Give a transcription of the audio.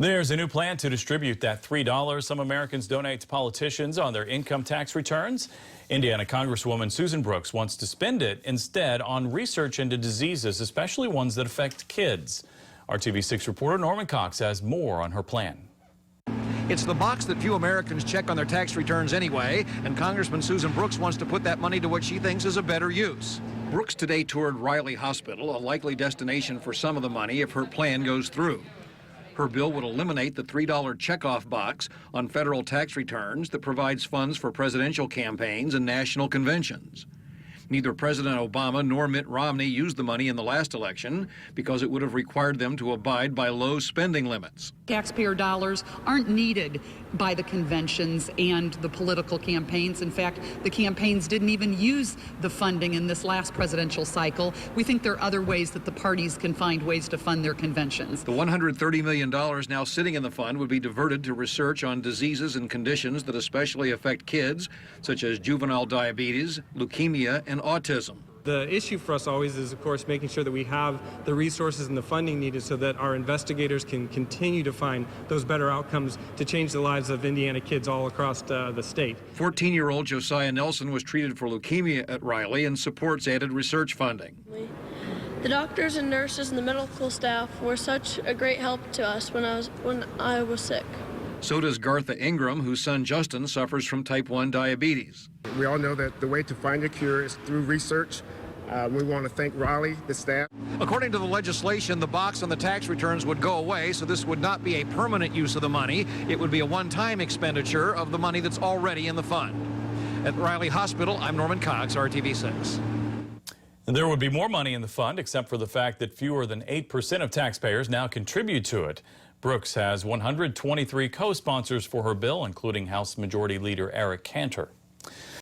There's a new plan to distribute that $3 some Americans donate to politicians on their income tax returns. Indiana Congresswoman Susan Brooks wants to spend it instead on research into diseases, especially ones that affect kids. RTV6 reporter Norman Cox has more on her plan. It's the box that few Americans check on their tax returns anyway, and Congressman Susan Brooks wants to put that money to what she thinks is a better use. Brooks today toured Riley Hospital, a likely destination for some of the money if her plan goes through. Her bill would eliminate the $3 checkoff box on federal tax returns that provides funds for presidential campaigns and national conventions. Neither President Obama nor Mitt Romney used the money in the last election because it would have required them to abide by low spending limits. Taxpayer dollars aren't needed by the conventions and the political campaigns. In fact, the campaigns didn't even use the funding in this last presidential cycle. We think there are other ways that the parties can find ways to fund their conventions. The $130 million now sitting in the fund would be diverted to research on diseases and conditions that especially affect kids, such as juvenile diabetes, leukemia, and autism. The issue for us always is, of course, making sure that we have the resources and the funding needed so that our investigators can continue to find those better outcomes to change the lives of Indiana kids all across the state. 14-year-old Josiah Nelson was treated for leukemia at Riley and supports added research funding. The doctors and nurses and the medical staff were such a great help to us when I was sick. So does Gartha Ingram, whose son Justin suffers from type 1 diabetes. We all know that the way to find a cure is through research. We want to thank Riley, the staff. According to the legislation, the box on the tax returns would go away, so this would not be a permanent use of the money. It would be a one-time expenditure of the money that's already in the fund. At Riley Hospital, I'm Norman Cox, RTV6. And there would be more money in the fund, except for the fact that fewer than 8% of taxpayers now contribute to it. Brooks has 123 co-sponsors for her bill, including House Majority Leader Eric Cantor.